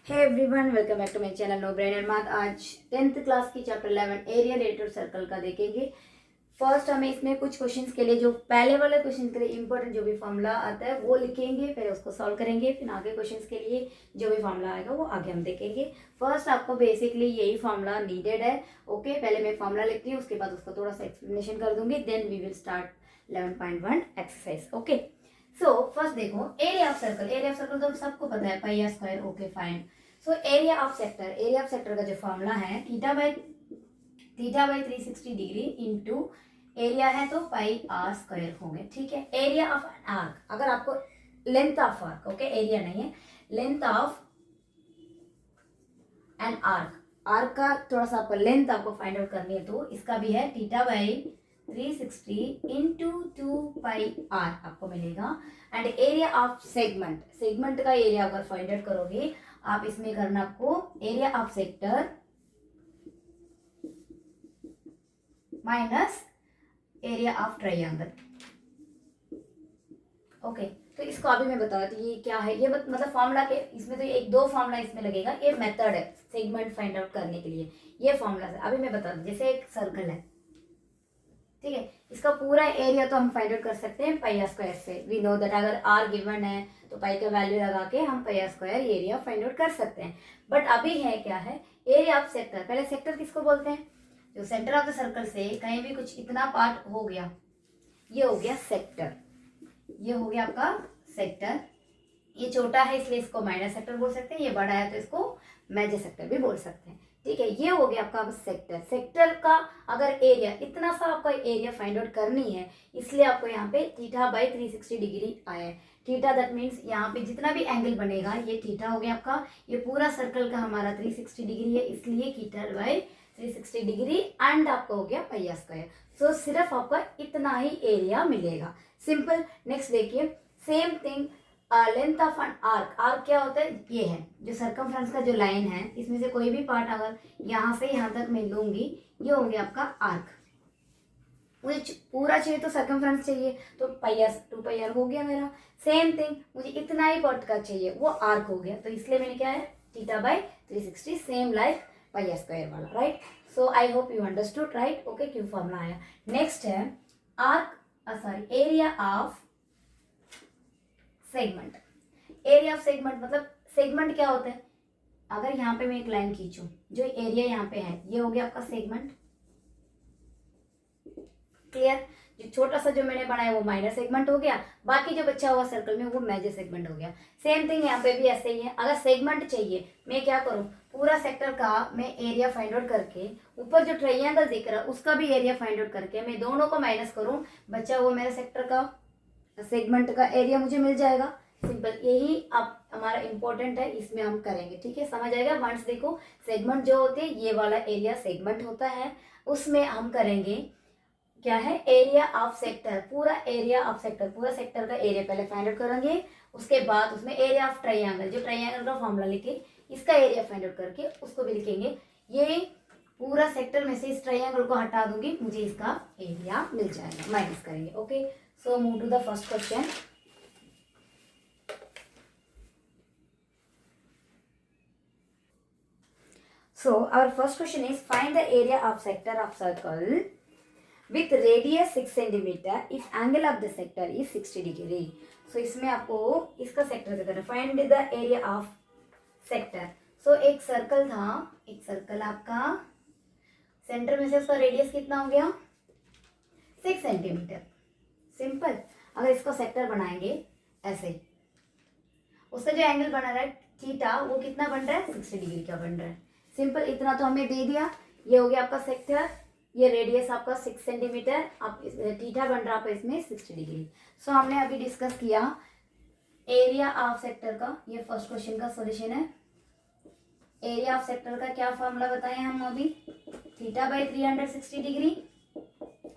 Hey everyone, welcome back to my channel no brain and math. आज 10th class की chapter 11 area related circle का देखेंगे। First हमें इसमें कुछ क्वेश्चंस के लिए जो पहले वाले क्वेश्चन के लिए इंपॉर्टेंट जो भी फॉर्मूला आता है वो लिखेंगे, फिर उसको सॉल्व करेंगे, फिर आगे क्वेश्चंस के लिए जो भी फॉर्मूला आएगा वो आगे हम देखेंगे। फर्स्ट आपको बेसिकली यही फॉर्मूला नीडेड है। ओके, पहले मैं फॉर्मूला लिखती हूँ, उसके बाद उसका थोड़ा सा एक्सप्लेनेशन कर दूंगी, then we will start 11.1 exercise. Okay, so first देखो area of circle. Area of circle तो सबको पता है, pi are square. Okay fine. So area of sector, area of sector का जो फॉर्मूला है theta by 360 degree into area है तो पाई आर स्क्वायर हो गया। ठीक है, एरिया ऑफ एन आर्क, अगर आपको length of arc, okay area नहीं है, length of an arc, arc का थोड़ा सा आपको लेंथ आपको फाइंड आउट करनी है तो इसका भी है theta by 360 into 2 pi r आपको मिलेगा। And area of segment, segment का एरिया अगर फाइंड आउट करोगे आप इसमें करना आपको area of sector minus area of triangle. Okay, तो इसको अभी मैं बताती हूँ ये क्या है। ये मतलब फॉर्मूला के इसमें तो एक दो फॉर्मूला इसमें लगेगा, ये मेथड है सेगमेंट फाइंड आउट करने के लिए। ये फॉर्मूला है, अभी मैं बता दूँ। जैसे एक सर्कल है, ठीक है, इसका पूरा एरिया तो हम फाइंड आउट कर सकते हैं पाई आर स्क्वायर से। वी नो दैट अगर आर गिवन है तो पाई का वैल्यू लगा के हम pi are square area find out कर सकते हैं। बट अभी है क्या है, एरिया ऑफ सेक्टर। पहले सेक्टर किसको बोलते हैं? जो सेंटर ऑफ द सर्कल से कहीं भी कुछ इतना पार्ट हो गया, ये हो गया सेक्टर। ये हो गया आपका सेक्टर। ये छोटा है इसलिए इसको माइनर सेक्टर बोल सकते हैं, ये बड़ा है तो इसको मेजर सेक्टर भी बोल सकते हैं। ठीक है, ये हो गया आपका सेक्टर। सेक्टर का अगर एरिया इतना सा आपका एरिया फाइंड आउट करनी है, इसलिए आपको यहाँ पे थीटा बाई 360 डिग्री आया है। थीटा दैट मीन्स यहाँ पे जितना भी एंगल बनेगा ये थीटा हो गया आपका। ये पूरा सर्कल का हमारा 360 डिग्री है, इसलिए थीटा बाई 360 डिग्री एंड आपका हो गया पाई आर स्क्वायर। सो सिर्फ आपका इतना ही एरिया मिलेगा, सिंपल। नेक्स्ट देखिए, same thing length of an arc. Arc क्या होता है? ये है जो सर्कमफ्रेंस का जो लाइन है, इसमें से कोई भी पार्ट अगर यहाँ से यहाँ तक मैं लूंगी, ये हो गया आपका आर्क। मुझे पूरा चाहिए तो सर्कमफ्रेंस चाहिए तो पाई आर 2 पाई आर हो गया मेरा। सेम थिंग मुझे इतना ही पार्ट का चाहिए, वो आर्क हो गया, तो इसलिए मैंने क्या है theta by 360, same like pi are square वाला, right. So I hope you understood, right. Okay, क्यों फॉर्मूला आया। नेक्स्ट है arc, sorry area of segment. Area of segment मतलब सेगमेंट क्या होता है? अगर यहाँ पे मैं एक लाइन खींचूं, जो एरिया यहाँ पे है ये हो गया आपका सेगमेंट। क्लियर? जो छोटा सा जो मैंने बनाया वो माइनर सेगमेंट हो गया, बाकी जो बचा हुआ सर्कल में वो मेजर सेगमेंट हो गया। सेम थिंग यहाँ पे भी ऐसे ही है। अगर सेगमेंट चाहिए मैं क्या करूँ, पूरा सेक्टर का मैं एरिया फाइंड आउट करके ऊपर जो ट्रायंगल दिख रहा है उसका भी एरिया फाइंड आउट करके मैं दोनों को माइनस करूँ, बचा हुआ मेरे सेक्टर का सेगमेंट का एरिया मुझे मिल जाएगा। सिंपल, यही अब हमारा इंपॉर्टेंट है, इसमें हम करेंगे। ठीक है, समझ आएगा। वंस देखो सेगमेंट जो होते हैं ये वाला एरिया सेगमेंट होता है, उसमें हम करेंगे क्या है एरिया ऑफ सेक्टर। पूरा एरिया ऑफ सेक्टर, पूरा सेक्टर का एरिया पहले फाइंड आउट करेंगे, उसके बाद उसमें एरिया ऑफ ट्रायंगल, जो ट्रायंगल का फॉर्मूला लिखे इसका एरिया फाइंड आउट करके उसको भी लिखेंगे। ये पूरा सेक्टर में से इस ट्रायंगल को हटा दूंगी, मुझे इसका एरिया मिल जाएगा, माइनस करेंगे। Okay, so move to the first question. So our first question is find the area of sector of circle with radius 6 centimeter if angle of the sector is 60 degree. So इसमें आपको इसका sector देना है, find the area of sector. So एक circle था, एक circle आपका centre में से उसका रेडियस कितना हो गया 6 सेंटीमीटर। सिंपल, अगर इसको सेक्टर बनाएंगे ऐसे, उसका जो एंगल बना रहा है थीटा वो कितना बन रहा है 60 डिग्री का बन रहा है। सिंपल, इतना तो हमें दे दिया। ये हो गया आपका सेक्टर, ये रेडियस आपका 6 सेंटीमीटर, आप थीटा बन रहा है आपका इसमें 60 डिग्री। सो हमने अभी डिस्कस किया एरिया ऑफ सेक्टर का, ये फर्स्ट क्वेश्चन का सॉल्यूशन है। एरिया ऑफ सेक्टर का क्या फॉर्मूला बताए हम अभी, theta by 360 degree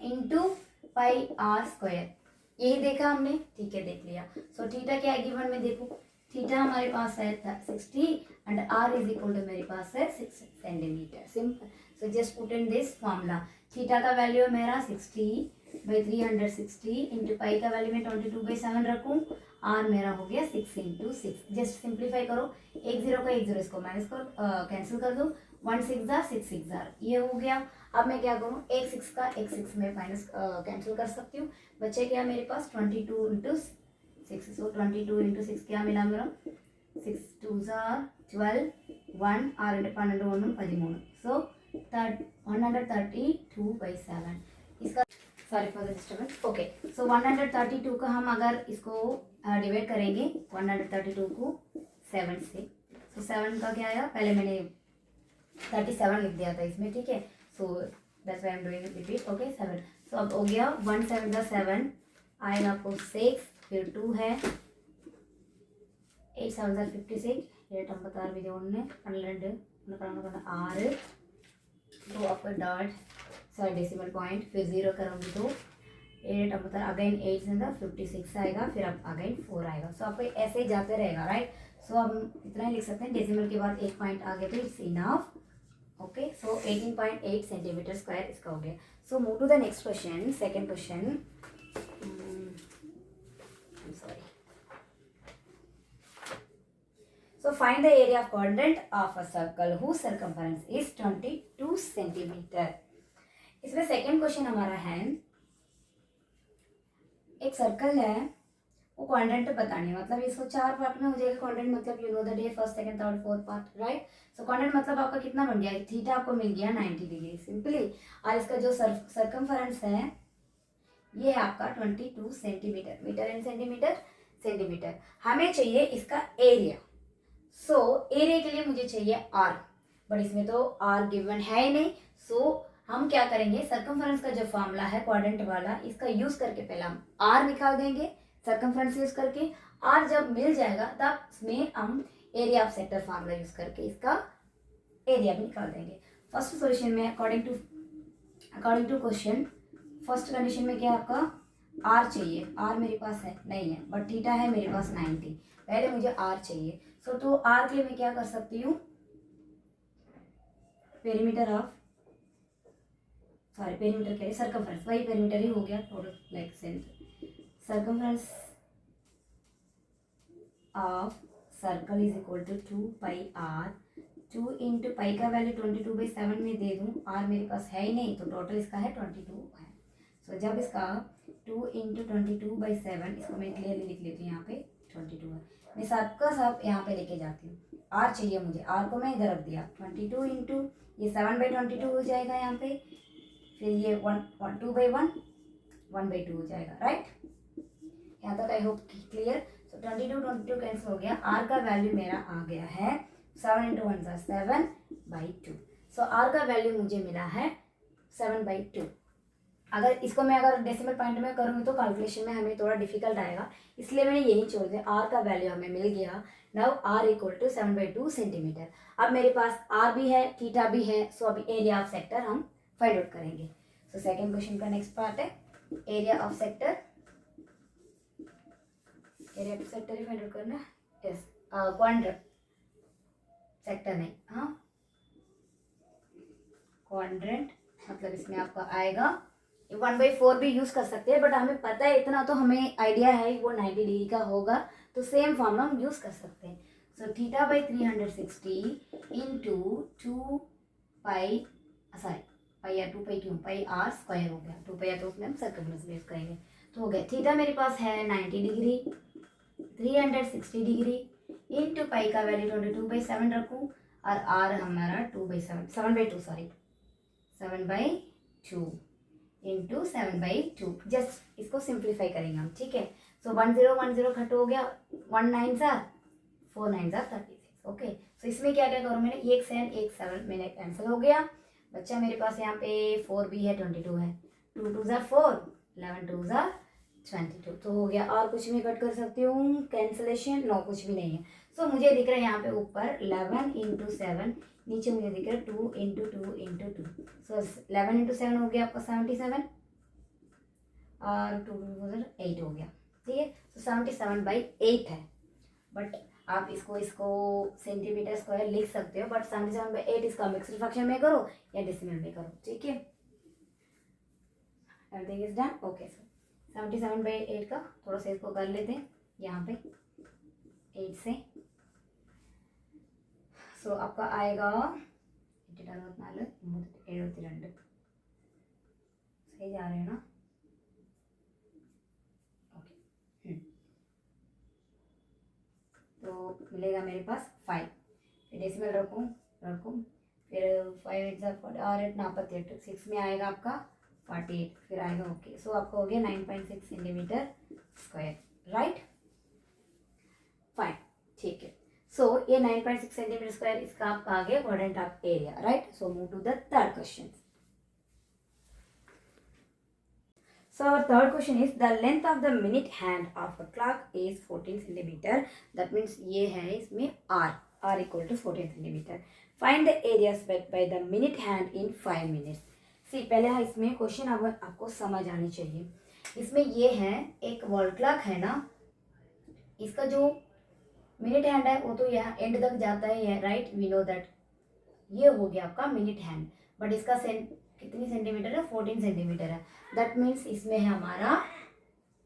into pi are square, यही देखा हमने। ठीक है, देख लिया। सो थीटा क्या है गिवन में, देखो थीटा हमारे पास है 60 and r is equal to मेरे पास है 6 centimetre. Simple, so just put in this formula. Theta का वैल्यू है मेरा 60 बाई 360 इंटू पाई का वैल्यू मैं 22/7 रखूँ, आर मेरा हो गया 6 इंटू 6। जस्ट सिंप्लीफाई करो, एक जीरो का एक जीरो इसको माइनस करो, कैंसिल कर दो, 1 6 जार 6 6 जार, ये हो गया। अब मैं क्या करूँ, एक 6 का एक 6 में माइनस कैंसिल कर सकती हूँ, बचे क्या मेरे पास 22 इंटू 6। सो 22 इंटू 6 क्या मिला मेरा, 6 2 जार 12, 1 6 12 1 13, सो 132/7 इसका, sorry for the disturbance. Okay, so 132 का हम अगर इसको डिवाइड करेंगे 132 को 7 से, सो 7 का क्या आया, पहले मैंने 37 लिख दिया था इसमें, ठीक है, so that's why I am doing repeat. Okay 7, सो अब हो गया 1 7 का 7 आएगा आपको 6, फिर 2 है 8 7 56, 8 अंबत्तार भी उन्ने 12 6 तो आपका डॉट सॉरी डेसिमल पॉइंट, फिर 0 करूँगी तो 8 अंबत्तार अगेन 8 से 56 आएगा, फिर अब अगेन 4 आएगा। सो आपको ऐसे ही जाते रहेगा, राइट। सो हम इतना ही लिख सकते हैं, डेसिमल के बाद एक पॉइंट आ गया तो it's enough. Okay, so 18.8 centimetre square इसका हो गया। So move to the next question, second question. Sorry, so find the area of quadrant of a circle whose circumference is 22 centimetre. इसमें सेकेंड क्वेश्चन हमारा है, एक सर्कल है, वो quadrant बतानी है, मतलब इसको 4 पार्ट में हो जाएगा क्वाड्रेंट, मतलब you know the day first second third fourth part, right. So quadrant मतलब आपका कितना बन गया, थीटा आपको मिल गया 90 डिग्री सिंपली, और इसका जो सर्कमफरेंस है ये है आपका 22 centimetre, metre and centimetre, centimetre. हमें चाहिए इसका एरिया। सो एरिया के लिए मुझे चाहिए आर, बट इसमें तो आर गिवन है ही नहीं। सो हम क्या करेंगे, सर्कमफरेंस का जो फॉर्मूला है क्वाड्रेंट वाला, इसका यूज करके पहले हम आर निकाल देंगे, सर्कमफरेंस यूज करके। आर जब मिल जाएगा तब इसमें हम area of sector formula use करके इसका एरिया भी निकाल देंगे। फर्स्ट सॉल्यूशन में according to question, first condition में क्या आपका आर चाहिए, आर मेरे पास है नहीं है, बट थीटा है मेरे पास 90, पहले मुझे आर चाहिए। सो तो आर के लिए मैं क्या कर सकती हूँ, पेरीमीटर ऑफ सॉरी पेरीमीटर के लिए सर्कमफरेंस, वही पेरीमीटर ही हो गया, total like centre, circumference of circle is equal to 2 pi r. 2 into pi का वैल्यू 22/7 में दे दूँ, आर मेरे पास है ही नहीं, तो टोटल इसका है 22 है। सो जब इसका 2 इंटू 22/7, इसको मैं क्लियरली लिख लेती हूँ, यहाँ पे 22 है, मैं सबका सब यहाँ पे लेके जाती हूँ। आर चाहिए मुझे, आर को मैं इधर रख दिया, 22 इंटू ये 7/22 हो जाएगा यहाँ पे, फिर ये 2/1 1/2 हो जाएगा, राइट। यहाँ तक I hope clear. So 22 cancel हो गया, आर का वैल्यू मेरा आ गया है 7 इंटू 1 7/2। सो आर का वैल्यू मुझे मिला है 7/2। अगर इसको मैं अगर डेसिमल पॉइंट में करूँगी तो कैलकुलेशन में हमें थोड़ा डिफिकल्ट आएगा, इसलिए मैंने यही छोड़ दिया। आर का वैल्यू हमें मिल गया, now r equal to 7/2 centimetre. अब मेरे पास आर भी है, थीटा भी है, सो अभी एरिया ऑफ सेक्टर हम फाइंड आउट करेंगे। सो सेकेंड क्वेश्चन का नेक्स्ट पार्ट है area of sector, area of sector he find out करना है, यस, क्वाड्रेंट सेक्टर नहीं, हाँ क्वाड्रेंट, मतलब इसमें आपका आएगा 1/4 भी यूज कर सकते हैं, बट हमें पता है इतना तो हमें आइडिया है वो 90 डिग्री का होगा, तो सेम फॉर्मूला हम यूज कर सकते हैं। So theta by 360 into 2 pi sorry पाई या 2 पाई क्यों, पाई आर स्क्वायर हो गया, 2 पाई या तो उसमें हम सर्कमफरेंस यूज करेंगे, तो हो गया थीटा मेरे पास है 90 डिग्री, 360 डिग्री इंटू पाई का वैल्यू 22/7 रखूँ, और आर हमारा 2/7 7/2 सॉरी 7/2 इंटू 7/2, जस्ट इसको सिंप्लीफाई करेंगे हम, ठीक है। सो 10 घट हो गया, 1 9 4 9 36। ओके, सो इसमें क्या क्या करूँ मैंने, एक 7 मैंने कैंसिल हो गया, बच्चा मेरे पास यहाँ पे 4 भी है, 22 है, 2 2 4 11 2 22, तो हो गया। और कुछ भी कट कर सकती हूँ, कैंसिलेशन नो कुछ भी नहीं है। सो मुझे दिख रहा है यहाँ पे ऊपर 11 इंटू 7, नीचे मुझे दिख रहा है 2 इंटू 2 इंटू 2, सो 11 इंटू 7 हो गया आपका 77, और 2 2 8 हो गया, ठीक है। सो 77/8 है, बट आप इसको सेंटीमीटर स्क्वायर लिख सकते हो, बट 77/8 इसका मिक्स्ड फ्रैक्शन में करो या डेसिमल में करो, ठीक है। Everything is done. ओके, सो 77/8 का थोड़ा सा इसको कर लेते हैं, यहाँ पे 8 से। सो आपका आएगा 72 सही जा रहे हैं ना? ओके। तो मिलेगा मेरे पास 5, फिर डेसिमल रखूँ फिर 5 8 48 6 में आएगा आपका 48, फिर आएगा ओके। सो आपका हो गया 9.6 सेंटीमीटर स्क्वायर, राइट? फाइन, ठीक है। सो ये 9.6 सेंटीमीटर स्क्वायर इसका आपका आ गया quadrant of area, right? So move to the third question. So our third question is the length of the minute hand of a clock is 14 centimeter. That means ये है इसमें R equal to 14 centimeter. Find the area spread by the minute hand in 5 minutes. See पहले इसमें question आपको समझ आनी चाहिए. इसमें ये है एक वॉल क्लॉक है ना, इसका जो मिनट हैंड है वो तो यहाँ एंड तक जाता है, राइट? We know that. ये हो गया आपका मिनट हैंड, बट इसका कितनी सेंटीमीटर है? 14 सेंटीमीटर है. दैट मीन्स इसमें है हमारा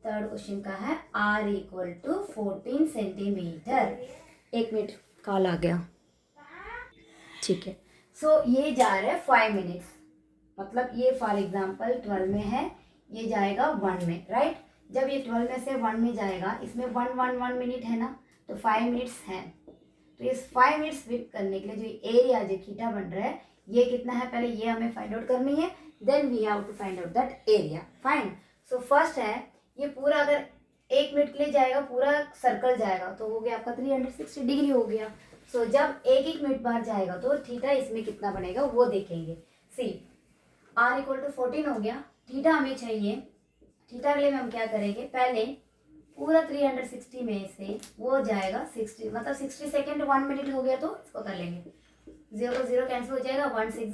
थर्ड क्वेश्चन का है R equal to 14 centimetre. 1 minute call आ गया, ठीक है. सो ये जा रहा है 5 मिनट्स, मतलब ये फॉर एग्जांपल 12 में है, ये जाएगा 1 में, राइट? जब ये 12 में से 1 में जाएगा, इसमें 1 मिनट है ना, तो 5 मिनट्स है. तो इस 5 मिनट्स स्विप करने के लिए जो एरिया जो थीटा बन रहा है ये कितना है, पहले ये हमें फाइंड आउट करनी है, then we have to find out that area. Fine. So first है ये पूरा, अगर 1 मिनट के लिए जाएगा पूरा सर्कल जाएगा तो हो गया आपका 360 डिग्री हो गया. सो जब एक मिनट बाद जाएगा तो थीटा इसमें कितना बनेगा वो देखेंगे. सी R इक्वल टू 14 हो गया, थीटा हमें चाहिए. थीटा के लिए हम क्या करेंगे, पहले पूरा 360 में से वो जाएगा 60, मतलब 60 सेकेंड 1 मिनट हो गया, तो इसको कर लेंगे. 0 0 कैंसिल हो जाएगा, 1 6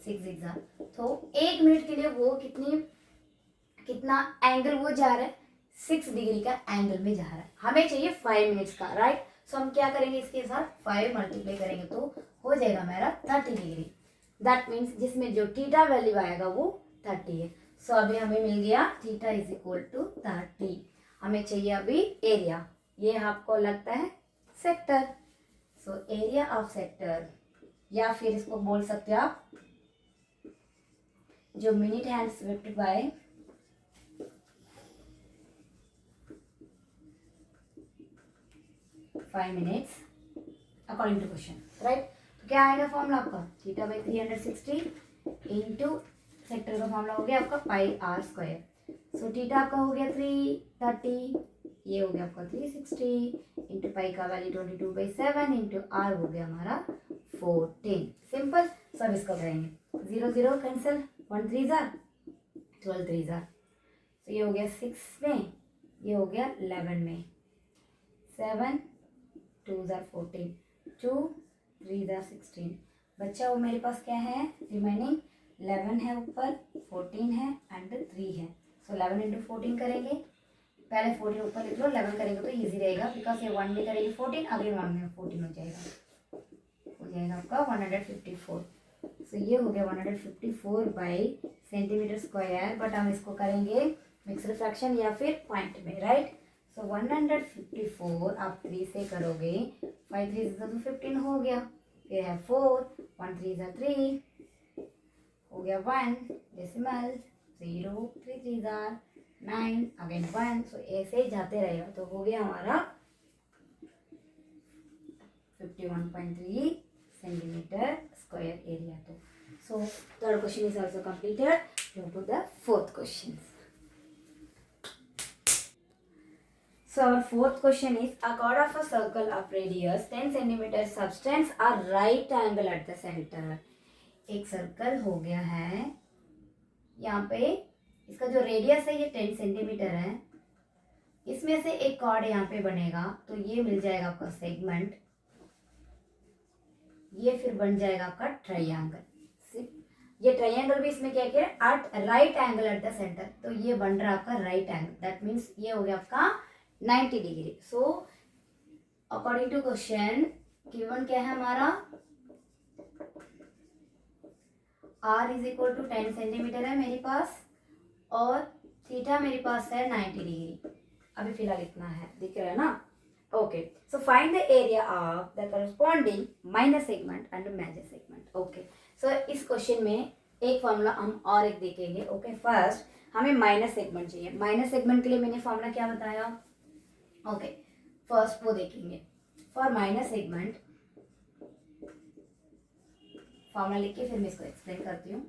6 6. तो 1 मिनट के लिए वो कितना एंगल वो जा रहा है, 6 डिग्री का एंगल में जा रहा है. हमें चाहिए 5 मिनट्स का, राइट? सो हम क्या करेंगे, इसके साथ 5 मल्टीप्लाई करेंगे तो हो जाएगा मेरा 30 डिग्री. दैट मीन्स जिसमें जो थीटा वैल्यू आएगा वो 30 है. सो अभी हमें मिल गया थीटा इज इक्वल टू 30. हमें चाहिए अभी एरिया, ये आपको लगता है sector. So area of sector, या फिर इसको बोल सकते हो आप जो minute hand swept by five minutes according to question, right? तो क्या आएगा फॉर्मूला आपका, थीटा बाई 360 इंटू सेक्टर का फॉर्मूला हो गया आपका pi R square. So theta आपका हो गया 330, ये हो गया आपका 360 इंटू पाई का वैल्यू 22/7 इंटू R हो गया हमारा 14. सिंपल. सब इसका करेंगे, 0 0 कैंसिल, 1 3 12 3. तो ये हो गया 6 में, ये हो गया 11 में, 7 2 14, 2 3 16. बच्चा वो मेरे पास क्या है रिमेनिंग, 11 है ऊपर, 14 है एंड 3 है. सो 11 इंटू 14 करेंगे, पहले 14 ऊपर लिख लो, 11 करेंगे तो इजी रहेगा, बिकॉज ये 1 में करेंगे 14, अगले 1 में 14 हो जाएगा आपका 154. सो ये हो गया 154 बाई सेंटीमीटर स्क्वायर, बट हम इसको करेंगे मिक्स्ड फ्रैक्शन या फिर पॉइंट में, राइट? सो 154 आप 3 से करोगे, 5 3 तो 15 हो गया, फिर है 4, 1 3 3 हो गया, 1 डेसिमल, 0 3 3 9 अगेन 1. सो ऐसे ही जाते रहेगा, तो हो गया हमारा 51.3 सेंटीमीटर स्क्वायर एरिया. तो so third question is also completed. Move to the fourth question. So our fourth question is, a chord of a circle of radius 10 cm subtends a right angle at the center. एक circle हो गया है, यहाँ पे इसका जो radius है ये 10 सेंटीमीटर है, इसमें से एक कॉर्ड यहाँ पे बनेगा, तो ये मिल जाएगा आपका सेगमेंट, ये फिर बन जाएगा आपका ट्रायंगल. ये ट्रायंगल भी इसमें क्या किया, at right angle at the centre, तो ये बन रहा है आपका राइट एंगल. दैट मीन्स ये हो गया आपका 90 degree. So according to question given क्या है हमारा, R is equal to 10 centimetre है मेरे पास, और थीटा मेरे पास है 90 डिग्री. अभी फिलहाल इतना है, दिख रहा है ना? Okay, so find the area of the corresponding minor segment and major segment. Okay, so इस क्वेश्चन में एक फॉर्मूला हम और एक देखेंगे। ओके, फर्स्ट हमें माइनर सेगमेंट चाहिए। माइनर सेगमेंट के लिए मैंने फॉर्मूला क्या बताया? ओके, फर्स्ट वो देखेंगे। फॉर माइनर सेगमेंट फॉर्मूला लिख के फिर मैं इसको एक्सप्लेन करती हूँ।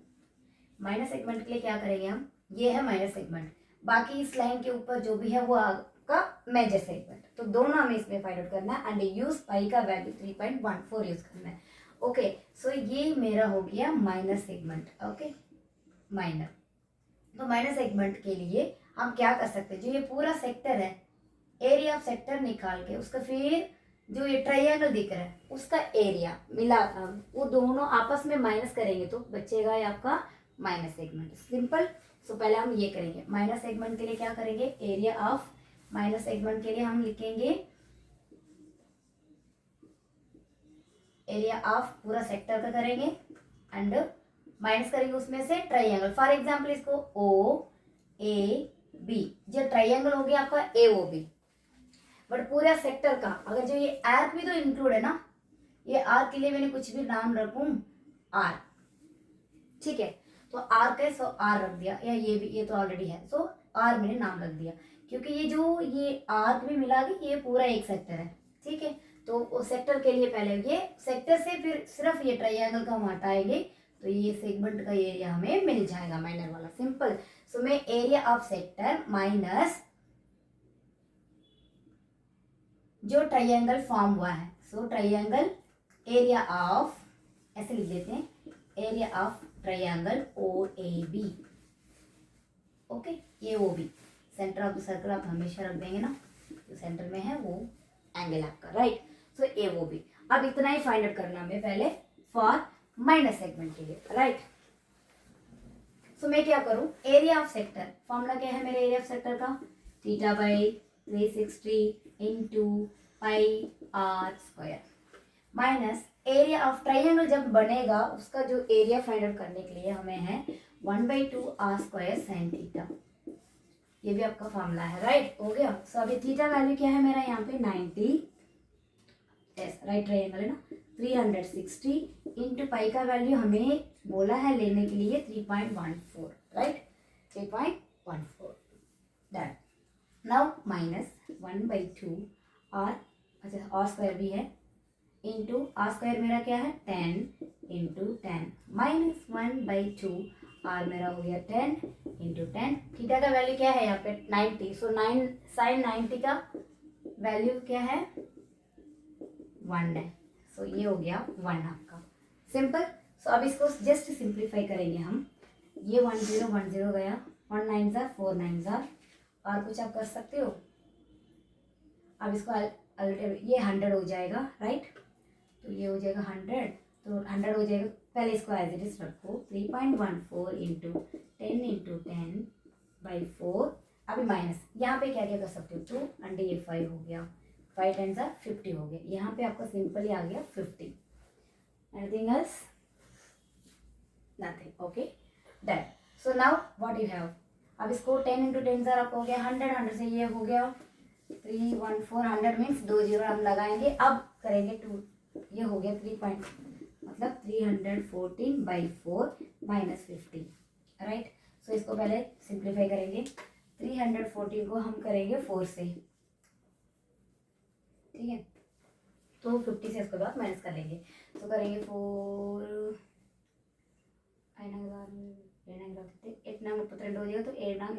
माइनर सेगमेंट के लिए क्या करेंगे हम? ये है माइनर सेगमेंट, बाकी इस लाइन के ऊपर जो भी है वो आपका मेजर सेगमेंट। तो दोनों हमें इसमें फाइंड आउट करना है एंड यूज पाई का वैल्यू 3.14 यूज करना है। ओके, सो ये मेरा हो गया माइनर सेगमेंट। Okay, minor. तो माइनर सेगमेंट के लिए हम क्या कर सकते हैं? जो ये पूरा सेक्टर है, एरिया ऑफ सेक्टर निकाल के उसका फिर जो ये ट्रायंगल दिख रहा है उसका एरिया मिला, वो दोनों आपस में माइनस करेंगे तो बचेगा ये आपका माइनस सेगमेंट। सिंपल। सो पहले हम ये करेंगे। माइनस सेगमेंट के लिए क्या करेंगे? एरिया ऑफ माइनस सेगमेंट के लिए हम लिखेंगे एरिया ऑफ पूरा सेक्टर का करेंगे एंड माइनस करेंगे उसमें से ट्रायंगल। फॉर एग्जांपल इसको ओ ए बी, जो ट्रायंगल हो गया आपका ए ओ बी। बट पूरा सेक्टर का अगर जो ये आर्क भी तो इंक्लूड है ना, ये आर्क के लिए मैंने कुछ भी नाम रखूं आर, ठीक है? तो आर्क है, सो आर रख दिया, या ये भी, ये तो ऑलरेडी है, सो आर मैंने नाम रख दिया, क्योंकि ये जो ये आर्क भी मिला के ये पूरा एक सेक्टर है, ठीक है? तो सेक्टर के लिए पहले ये सेक्टर से फिर सिर्फ ये ट्रायंगल का हम हटाएंगे तो ये सेगमेंट का एरिया हमें मिल जाएगा माइनर वाला। सिंपल। सो मैं एरिया ऑफ सेक्टर माइनस जो ट्रायंगल फॉर्म हुआ है, सो ट्रायंगल एरिया ऑफ, ऐसे लिख देते हैं, area of triangle O A B. Okay, ये O B centre of the circle आप हमेशा रख देंगे ना, जो सेंटर में है वो एंगल आपका, राइट? सो ए ओ बी। अब इतना ही फाइंड आउट करना हमें पहले फॉर माइनर सेगमेंट के लिए, राइट? सो मैं क्या करूं? एरिया ऑफ सेक्टर, फॉर्मूला क्या है मेरे एरिया ऑफ सेक्टर का? Theta by 360 into pi are square minus area of triangle जब बनेगा उसका जो एरिया फाइंड आउट करने के लिए हमें है 1/2 आर स्क्वायर साइन थीटा। ये भी आपका फॉर्मूला है, राइट? हो गया। सो अभी थीटा वैल्यू क्या है मेरा यहाँ पे 90, राइट ट्रायंगल है ना, 360 इंटू पाई का वैल्यू हमें बोला है लेने के लिए 3.14, right? 3.14 done. Now minus 1/2 R, अच्छा आर स्क्वायर भी है, इंटू आर स्क्वायर मेरा क्या है 10 इंटू 10 माइनस 1/2 आर मेरा हो गया 10 इंटू 10। थीटा का वैल्यू क्या है यहाँ पे 90, सो 9 साइन 90 का वैल्यू क्या है 1 है, सो ये हो गया 1 आपका। सिंपल। सो अब इसको जस्ट सिंप्लीफाई करेंगे हम। ये 1 0 1 0 गया, 1 9 जार 4 9 जार, और कुछ आप कर सकते हो। अब इसको ये 100 हो जाएगा, राइट? तो ये हो जाएगा 100, तो 100 हो जाएगा। पहले इसको एज इट इज रखो 3.14 इंटू 10 इंटू 10/4। अभी माइनस यहाँ पे क्या क्या कर सकते हो 2 अंडे ये 5 हो गया, 5 10 50 हो गया। यहाँ पे आपका सिंपली आ गया 50। Anything else? Nothing. Okay done. So now what you have, अब इसको 10 इंटू 10 आपको हो गया 100, 100 से ये हो गया 314, 100 मीन्स 2 0 हम लगाएंगे। अब करेंगे 2, ये हो गया 3 मतलब 314/4 माइनस 50, राइट? सो इसको पहले सिंप्लीफाई करेंगे। 314 को हम करेंगे 4 से, ठीक है? तो 50 से इसके बाद माइनस कर लेंगे। तो करेंगे 4 8 नांग 32 हो जाएगा, तो 8 नांग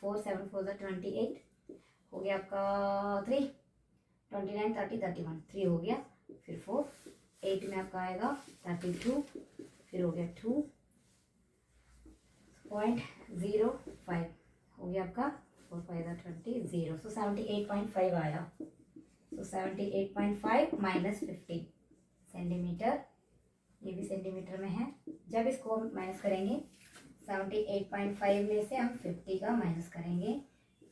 4 7 4 28 हो गया आपका 3 29 30 31 3 हो गया, फिर 4 8 में आपका आएगा 32, फिर हो गया 2.05 हो गया आपका 4 5 20 0, सो 78.5 आया। सो 78.5 माइनस 50 सेंटीमीटर, ये भी सेंटीमीटर में है। जब इसको हम माइनस करेंगे 78.5 में से हम 50 का माइनस करेंगे,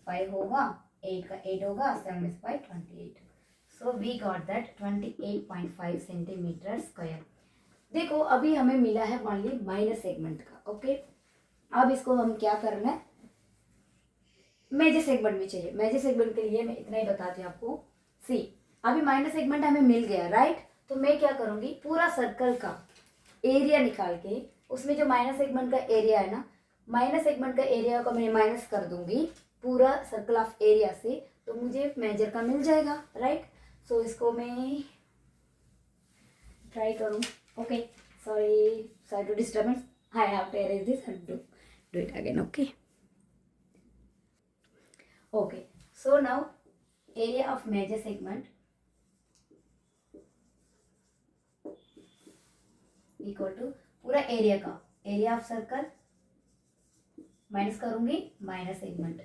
5 होगा, 8 का 8 होगा, 7 में से 5 28। So we got that 28.5 centimetre square. देखो अभी हमें मिला है ओनली माइनर सेगमेंट का। ओके, अब इसको हम क्या करना है, मेजर सेगमेंट में चाहिए। मेजर सेगमेंट के लिए मैं इतना ही बताती हूँ आपको। सी, अभी माइनर सेगमेंट हमें मिल गया, राइट। तो मैं क्या करूँगी, पूरा सर्कल का एरिया निकाल के उसमें जो माइनर सेगमेंट का एरिया है ना, माइनर सेगमेंट का एरिया को मैं माइनस कर दूंगी पूरा सर्कल ऑफ एरिया से, तो मुझे मेजर का मिल जाएगा, राइट। सो इसको मैं ट्राई करूँ। Okay, sorry to disturbance, I have to erase this and do it again. Okay, so now area of major segment equal to पूरा एरिया का एरिया ऑफ सर्कल माइनस करूंगी माइनर सेगमेंट,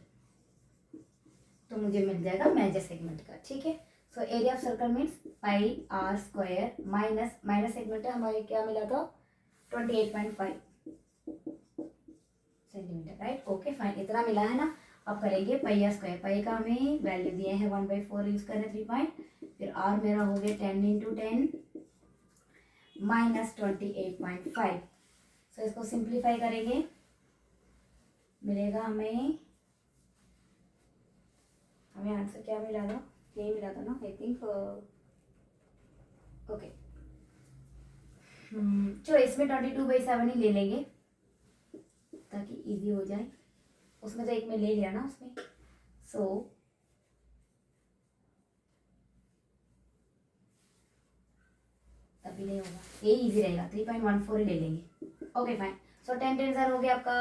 तो मुझे मिल जाएगा मेजर सेगमेंट का, ठीक है। So area of circle means pi are square minus minor segment है हमारे, क्या मिला था 28.5 सेंटीमीटर, राइट। ओके फाइन, इतना मिला है ना। अब करेंगे पाई आर स्क्वायर, पाई का हमें वैल्यू दिए हैं 1/4 यूज करें 3 पॉइंट, फिर आर मेरा हो गया 10 × 10 माइनस 28.5। सो इसको सिंप्लीफाई करेंगे, मिलेगा हमें आंसर क्या मिला था, यही मिला था ना आई थिंक। ओके, चलो इसमें 22/7 ही ले लेंगे ताकि इजी हो जाए। उसमें तो एक में ले लिया ना उसमें, सो तभी नहीं होगा, ये इजी रहेगा, 3.14 ही ले लेंगे। ओके फाइन, सो 10 10 हो गया आपका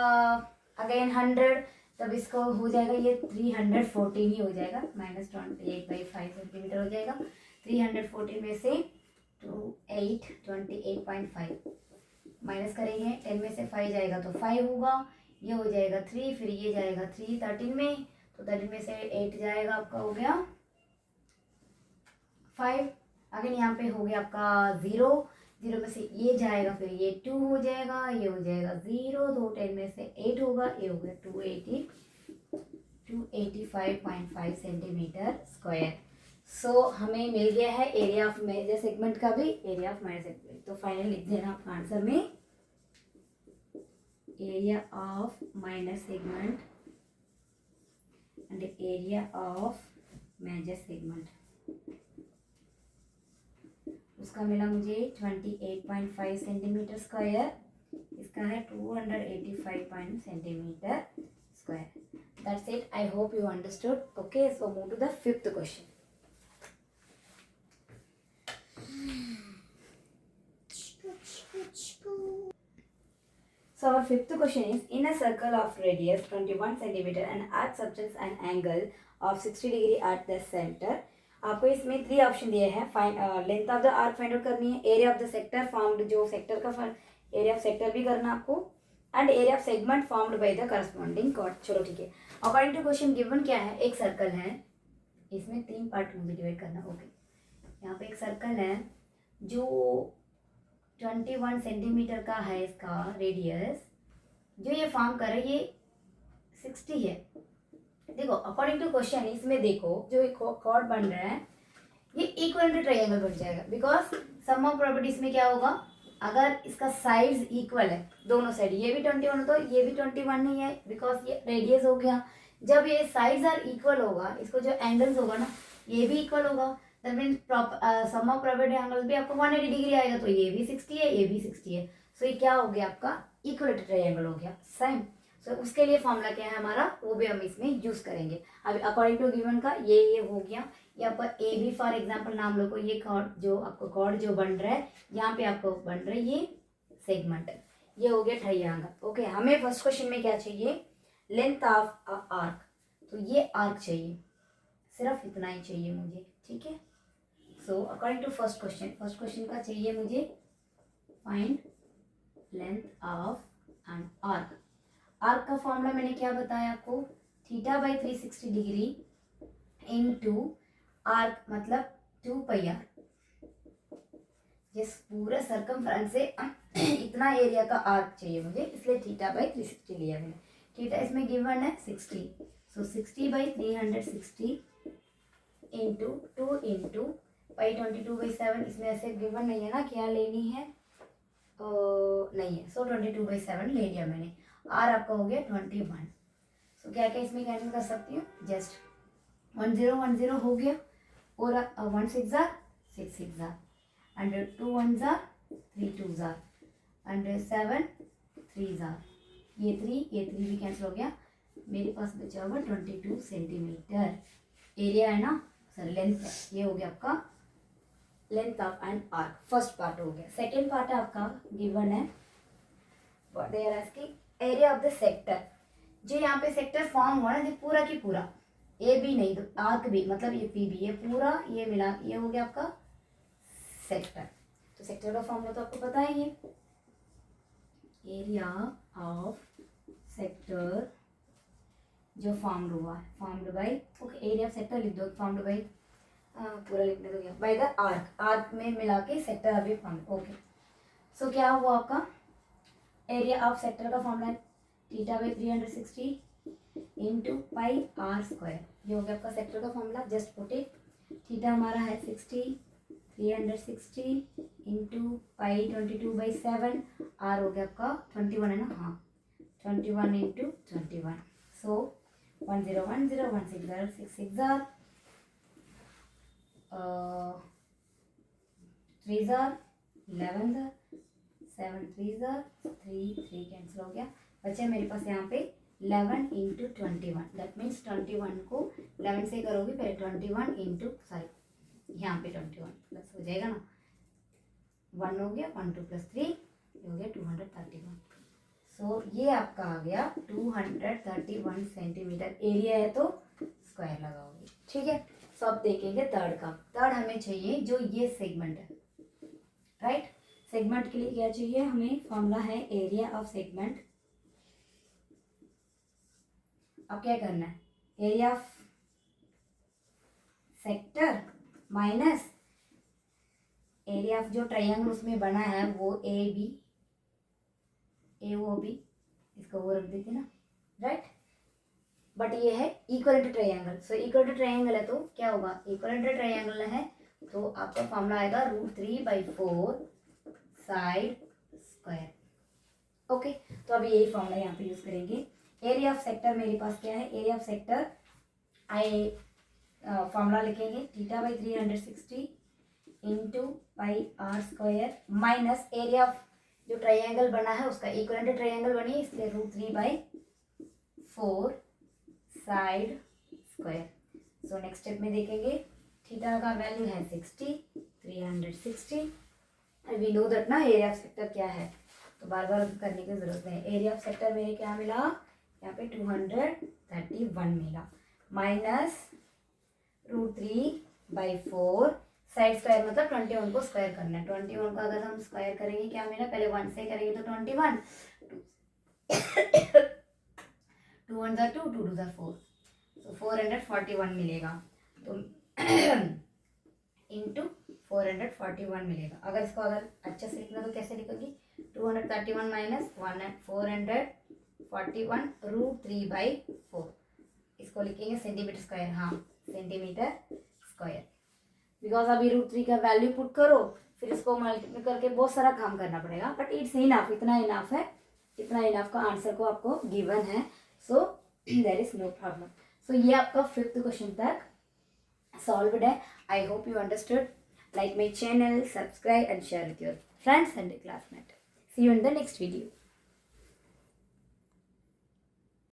अगेन 100, तब इसको हो जाएगा ये 314 ही हो जाएगा, माइनस 28/5 सेंटीमीटर हो जाएगा। 314 में से 28.5 माइनस करेंगे, 10 में से 5 जाएगा तो 5 होगा, ये हो जाएगा 3, फिर ये जाएगा 3 13 में, तो 13 में से 8 जाएगा, आपका हो गया 5। अगेन यहाँ पे हो गया आपका 0 में से ये जाएगा, फिर ये 2 हो जाएगा, ये हो जाएगा 0, तो 10 में से 8 होगा, ये हो गया 285.5 सेंटीमीटर स्क्वायर। सो हमें मिल गया है एरिया ऑफ मेजर सेगमेंट का भी, एरिया ऑफ माइनर सेगमेंट। तो फाइनल लिख देना आपका आंसर में, area of minor segment and area of major segment, उसका मिला मुझे 28.5 सेंटीमीटर स्क्वायर, इसका है 285 centimetre square. That's it, I hope you understood. Okay, so move to the 5th question. So our 5th question is, in a circle of radius 21 centimeter and arc subtends an angle of 60 degree at the center। आपको इसमें 3 option दिए हैं, length of the arc find out करनी है, area of the sector formed, जो sector का area of sector भी करना आपको, and area of segment formed by the corresponding chord. चलो ठीक है, अकॉर्डिंग टू क्वेश्चन गिवन क्या है, एक सर्कल है, इसमें 3 पार्ट मुझे डिवाइड करना। ओके, यहाँ पे एक सर्कल है जो 21 सेंटीमीटर का है, इसका रेडियस जो ये फॉर्म कर रहा है ये 60 है। देखो अकॉर्डिंग टू क्वेश्चन इसमें देखो जो एक कॉर्ड बन रहा है ये इक्वल ट्रायंगल बन जाएगा, बिकॉज सम ऑफ प्रॉपर्टीज में क्या होगा, अगर इसका साइज इक्वल है दोनों साइड, ये भी 21 हो तो ये भी 21 नहीं है, बिकॉज ये रेडियस हो गया। जब ये साइज आर इक्वल होगा, इसको जो एंगल्स होगा ना ये भी इक्वल होगा, that mean sum of property angles भी आपको 180 डिग्री आएगा, तो ये भी 60 है, ये भी 60 है। सो ये क्या हो गया आपका इक्वल ट्रायंगल हो गया सेम। सो उसके लिए फॉर्मूला क्या है हमारा, वो भी हम इसमें यूज करेंगे। अभी अकॉर्डिंग टू गिवन का ये हो गया, ये आपका ए बी फॉर एग्जाम्पल नाम लो को, ये कॉर्ड जो आपको कॉर्ड जो बन रहा है यहाँ पे आपको बन रहा है ये सेगमेंट, ये हो गया ट्रायंगल। ओके, हमें फर्स्ट क्वेश्चन में क्या चाहिए, लेंथ ऑफ आर्क, तो ये आर्क चाहिए, सिर्फ इतना ही चाहिए मुझे, ठीक है। So according to first question का चाहिए मुझे find length of an arc. Arc का फॉर्मूला मैंने क्या बताया आपको, θ/360 डिग्री इनटू आर्क मतलब 2πr, जिस पूरे सर्कमफ्रेंस से इतना एरिया का आर्क चाहिए मुझे, इसलिए θ/360 लिया मैंने। थीटा इसमें गिवन है 60, सो 60/360 इंटू 2 इंटू पाई 22/7, इसमें ऐसे गिवन नहीं है ना, क्या लेनी है नहीं है, सो 22/7 ले लिया मैंने। आर आपका हो गया 21, सो क्या क्या इसमें कैंसिल कर सकती हूँ, जस्ट 1010 हो गया, और 1 6 jar 6 6 jar, and 2 1 jar 3 2 jar, and 7 3 jar, ये 3 भी कैंसिल हो गया। मेरे पास बचा हुआ 22 सेंटीमीटर एरिया है ना, सर लेंथ है, ये हो गया आपका length of an arc. First part हो गया। सेकेंड पार्ट है आपका गिवन है, they are asking area of the sector. जो यहाँ पे सेक्टर फॉर्म हुआ ना, जो पूरा की पूरा, ए भी नहीं तो आर्क भी, मतलब ये पी भी, ये पूरा ये मिला, ये हो गया आपका सेक्टर। तो सेक्टर का फॉर्मूला तो आपको पता है, ये एरिया ऑफ सेक्टर जो फॉर्म्ड हुआ है, formed by, okay area of sector लिख दो, फॉर्म्ड बाय, पूरा लिखने दो, गया बाय द आर्क, आर्क में मिला के सेक्टर अभी फॉर्म, ओके। सो क्या हुआ आपका एरिया ऑफ सेक्टर का formula, theta by 360 into pi are square, ये हो गया आपका सेक्टर का formula. Just put it, theta हमारा है 60, 360 इंटू पाई 22/7, आर हो गया आपका 21 है ना, हाँ 21 इंटू 21, सो 1010 1 6 jar 6 6 jar 3 jar 11 jar 7 3 jar 3 cancel हो गया, बचा मेरे पास यहाँ पे 11 इंटू 21, दैट मीन्स 21 को 11 से करोगे, पहले 21 इंटू सॉरी यहाँ पे 21 प्लस हो जाएगा ना, 1 हो गया, 1 2 + 3 ये हो गया 231। सो ये आपका आ गया 231 सेंटीमीटर एरिया है, तो स्क्वायर लगाओगे, ठीक है। सो अब देखेंगे थर्ड का। थर्ड हमें चाहिए जो ये सेगमेंट है, राइट। सेगमेंट के लिए क्या चाहिए हमें, फॉर्मूला है एरिया ऑफ सेगमेंट। अब क्या करना है, area of sector minus area of जो ट्रायंगल उसमें बना है वो ए ओ बी, इसको वो रख देते ना, राइट। बट ये है equal to triangle, so equal to triangle है तो क्या होगा, इक्वल टू ट्रायंगल है तो आपका फॉर्मूला आएगा √3/4 साइड स्क्वायर, ओके। तो अभी यही फॉर्मूला यहाँ पे यूज करेंगे। एरिया ऑफ सेक्टर मेरे पास क्या है, एरिया ऑफ सेक्टर आई फॉर्मूला लिखेंगे, theta by 360 into pi are square minus area of जो ट्रायंगल बना है उसका, इक्विलेटरल ट्रायंगल बनी है इसलिए √3/4 side square. So next step में देखेंगे, थीटा का वैल्यू है 60, 360, वी नो दैट ना एरिया ऑफ सेक्टर क्या है, तो बार बार करने की जरूरत नहीं। एरिया ऑफ सेक्टर मेरे क्या मिला, यहाँ पे 231 मिला, माइनस √3/4 साइड स्क्वायर, मतलब 21 को स्क्वायर करना है। 21 का अगर हम स्क्वायर करेंगे क्या मिला, पहले 1 से करेंगे तो 21, 2 1 जार 2, 2 2 जार 4, तो 441 मिलेगा, तो इंटू 441 मिलेगा। अगर इसको अगर अच्छे से लिखना तो कैसे लिखोगी, 231 माइनस 441 √3/4, इसको लिखेंगे सेंटीमीटर स्क्वायर, हाँ सेंटीमीटर स्क्वायर, बिकॉज अभी √3 का वैल्यू पुट करो, फिर इसको मल्टीप्लाई करके बहुत सारा काम करना पड़ेगा, बट इट्स इनफ, इतना इनफ है, इतना इनफ का आंसर को आपको गिवन है, so there is no problem. So ये आपका 5th क्वेश्चन तक सॉल्व्ड है। I hope you understood. Like my channel, subscribe and share with your friends and classmate. See you in the next video.